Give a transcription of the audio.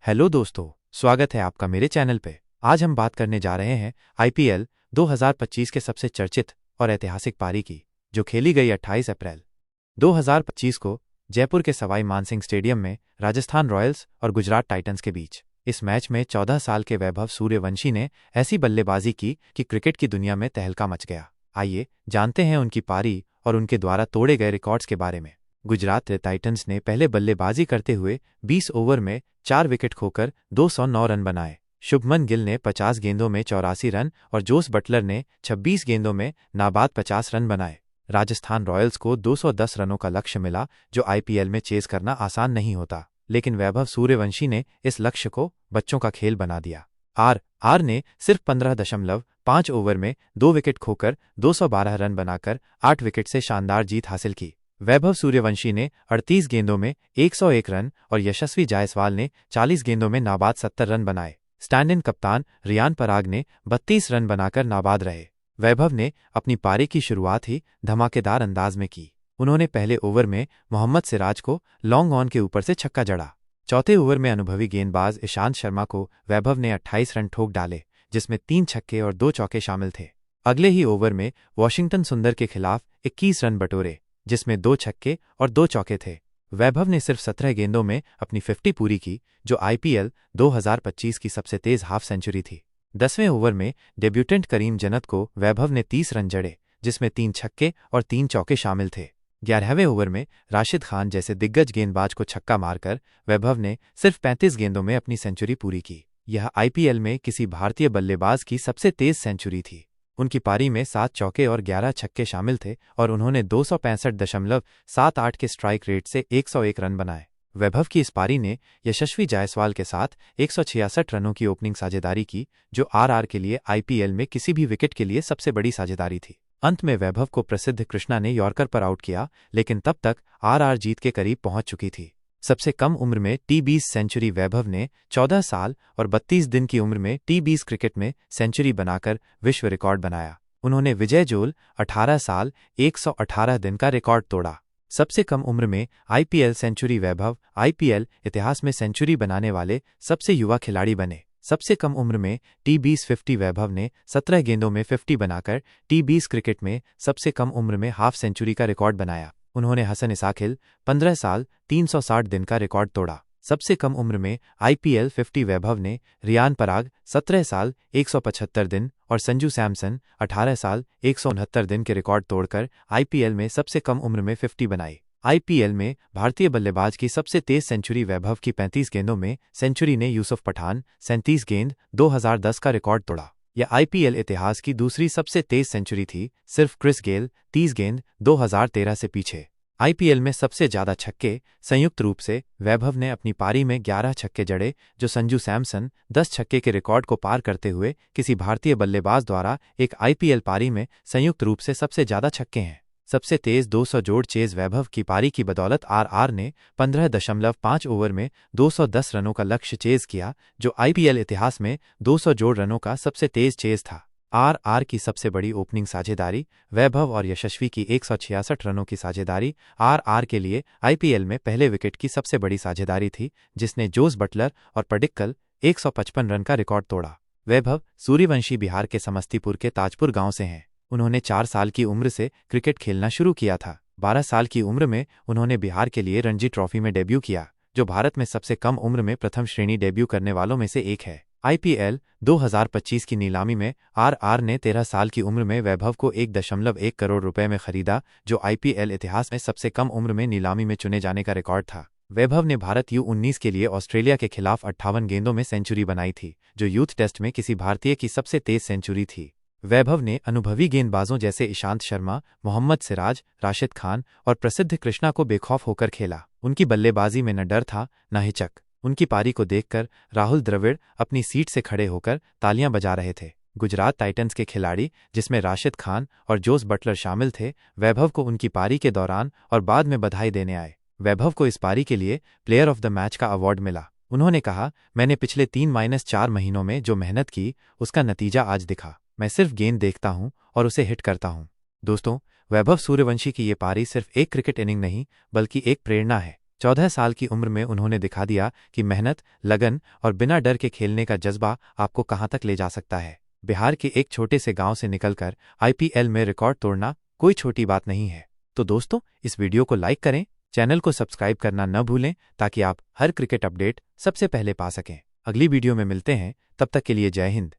Hello दोस्तों, स्वागत है आपका मेरे चैनल पे। आज हम बात करने जा रहे हैं आईपीएल 2025 के सबसे चर्चित और ऐतिहासिक पारी की, जो खेली गई 28 अप्रैल 2025 को जयपुर के सवाई मानसिंह स्टेडियम में राजस्थान रॉयल्स और गुजरात टाइटंस के बीच। इस मैच में 14 साल के वैभव सूर्यवंशी ने ऐसी बल्लेबाजी की कि क्रिकेट की दुनिया में तहलका मच गया। आइए जानते हैं उनकी पारी और उनके द्वारा तोड़े गए रिकॉर्ड्स के बारे में। गुजरात टाइटंस ने पहले बल्लेबाजी करते हुए 20 ओवर में 4 विकेट खोकर 209 रन बनाए। शुभमन गिल ने 50 गेंदों में 84 रन और जोस बटलर ने 26 गेंदों में नाबाद 50 रन बनाए। राजस्थान रॉयल्स को 210 रनों का लक्ष्य मिला, जो आईपीएल में चेज करना आसान नहीं होता, लेकिन वैभव सूर्यवंशी ने इस लक्ष्य को बच्चों का खेल बना दिया। आर ने सिर्फ 15.5 ओवर में 2 विकेट खोकर 212 रन बनाकर 8 विकेट से शानदार जीत हासिल की। वैभव सूर्यवंशी ने 38 गेंदों में 101 रन और यशस्वी जायसवाल ने 40 गेंदों में नाबाद 70 रन बनाए। स्टैंड इन कप्तान रियान पराग ने 32 रन बनाकर नाबाद रहे। वैभव ने अपनी पारी की शुरुआत ही धमाकेदार अंदाज में की। उन्होंने पहले ओवर में मोहम्मद सिराज को लॉन्ग ऑन के ऊपर से छक्का जड़ा। चौथे ओवर में अनुभवी गेंदबाज ईशांत शर्मा को वैभव ने 28 रन ठोक डाले, जिसमें 3 छक्के और 2 चौके शामिल थे। अगले ही ओवर में वॉशिंगटन सुंदर के खिलाफ 21 रन बटोरे, जिसमें 2 छक्के और 2 चौके थे। वैभव ने सिर्फ 17 गेंदों में अपनी 50 पूरी की, जो आईपीएल 2025 की सबसे तेज हाफ सेंचुरी थी। 10वें ओवर में डेब्यूटेंट करीम जन्नत को वैभव ने 30 रन जड़े, जिसमें 3 छक्के और 3 चौके शामिल थे। 11वें ओवर में राशिद खान जैसे दिग्गज गेंदबाज को छक्का मारकर वैभव ने सिर्फ 35 गेंदों में अपनी सेंचुरी पूरी की। यह आईपीएल में किसी भारतीय बल्लेबाज की सबसे तेज सेंचुरी थी। उनकी पारी में 7 चौके और 11 छक्के शामिल थे और उन्होंने 265.78 के स्ट्राइक रेट से 101 रन बनाए। वैभव की इस पारी ने यशस्वी जायसवाल के साथ 166 रनों की ओपनिंग साझेदारी की, जो आर के लिए आईपीएल में किसी भी विकेट के लिए सबसे बड़ी साझेदारी थी। अंत में वैभव को प्रसिद्ध कृष्णा ने यॉर्कर पर आउट किया, लेकिन तब तक आर जीत के करीब पहुंच चुकी थी। सबसे कम उम्र में टी20 सेंचुरी वैभव ने 14 साल और 32 दिन की उम्र में टी20 क्रिकेट में सेंचुरी बनाकर विश्व रिकॉर्ड बनाया। उन्होंने विजय जोल 18 साल 118 दिन का रिकॉर्ड तोड़ा। सबसे कम उम्र में आईपीएल सेंचुरी वैभव आईपीएल इतिहास में सेंचुरी बनाने वाले सबसे युवा खिलाड़ी बने। सबसे कम उम्र में टी20 50 वैभव ने 17 गेंदों में 50 बनाकर टी20 क्रिकेट में सबसे कम उम्र में हाफ सेंचुरी का रिकॉर्ड बनाया। उन्होंने हसन इसाखिल 15 साल 360 दिन का रिकॉर्ड तोड़ा। सबसे कम उम्र में आईपीएल 50 वैभव ने रियान पराग 17 साल 175 दिन और संजू सैमसन 18 साल 169 दिन के रिकॉर्ड तोड़कर आईपीएल में सबसे कम उम्र में 50 बनाई। आईपीएल में भारतीय बल्लेबाज की सबसे तेज सेंचुरी वैभव की 35 गेंदों में सेंचुरी ने यूसुफ पठान 37 गेंद 2010 का रिकॉर्ड तोड़ा। यह आईपीएल इतिहास की दूसरी सबसे तेज सेंचुरी थी, सिर्फ क्रिस गेल 30 गेंद 2013 से पीछे। आईपीएल में सबसे ज्यादा छक्के संयुक्त रूप से वैभव ने अपनी पारी में 11 छक्के जड़े, जो संजू सैमसन 10 छक्के के रिकॉर्ड को पार करते हुए किसी भारतीय बल्लेबाज द्वारा एक आईपीएल पारी में संयुक्त रूप से सबसे ज्यादा छक्के हैं। सबसे तेज 200 जोड़ चेज वैभव की पारी की बदौलत आर ने 15.5 ओवर में 210 रनों का लक्ष्य चेज किया, जो आईपीएल इतिहास में 200 जोड़ रनों का सबसे तेज चेज था। आर की सबसे बड़ी ओपनिंग साझेदारी वैभव और यशस्वी की 166 रनों की साझेदारी आर के लिए आईपीएल में पहले विकेट की सबसे बड़ी साझेदारी थी, जिसने जोस बटलर और पडिक्कल 155 रन का रिकॉर्ड तोड़ा। वैभव सूर्यवंशी बिहार के समस्तीपुर के ताजपुर गांव से हैं। उन्होंने 4 साल की उम्र से क्रिकेट खेलना शुरू किया था। 12 साल की उम्र में उन्होंने बिहार के लिए रणजी ट्रॉफी में डेब्यू किया, जो भारत में सबसे कम उम्र में प्रथम श्रेणी डेब्यू करने वालों में से एक है। आईपीएल 2025 की नीलामी में आर ने 13 साल की उम्र में वैभव को 1.1 करोड़ रुपए में खरीदा, जो आईपीएल इतिहास में सबसे कम उम्र में नीलामी में चुने जाने का रिकॉर्ड था। वैभव ने भारत U19 के लिए ऑस्ट्रेलिया के खिलाफ 58 गेंदों में सेंचुरी बनाई थी, जो यूथ टेस्ट में किसी भारतीय की सबसे तेज सेंचुरी थी। वैभव ने अनुभवी गेंदबाजों जैसे ईशांत शर्मा, मोहम्मद सिराज, राशिद खान और प्रसिद्ध कृष्णा को बेखौफ होकर खेला। उनकी बल्लेबाजी में न डर था न हिचक। उनकी पारी को देखकर राहुल द्रविड़ अपनी सीट से खड़े होकर तालियां बजा रहे थे। गुजरात टाइटंस के खिलाड़ी, जिसमें राशिद खान और जोस बटलर शामिल थे, वैभव को उनकी पारी के दौरान और बाद में बधाई देने आए। वैभव को इस पारी के लिए प्लेयर ऑफ द मैच का अवार्ड मिला। उन्होंने कहा, मैंने पिछले 3-4 महीनों में जो मेहनत की, उसका नतीजा आज दिखा। मैं सिर्फ गेंद देखता हूं और उसे हिट करता हूं। दोस्तों, वैभव सूर्यवंशी की ये पारी सिर्फ एक क्रिकेट इनिंग नहीं, बल्कि एक प्रेरणा है, 14 साल की उम्र में उन्होंने दिखा दिया कि मेहनत, लगन और बिना डर के खेलने का जज्बा आपको कहां तक ले जा सकता है। बिहार के एक छोटे से गांव से निकलकर आईपीएल में रिकॉर्ड तोड़ना कोई छोटी बात नहीं है। तो दोस्तों, इस वीडियो को लाइक करें, चैनल को सब्सक्राइब करना न भूलें ताकि आप हर क्रिकेट अपडेट सबसे पहले पा सकें। अगली वीडियो में मिलते हैं, तब तक के लिए जय हिंद।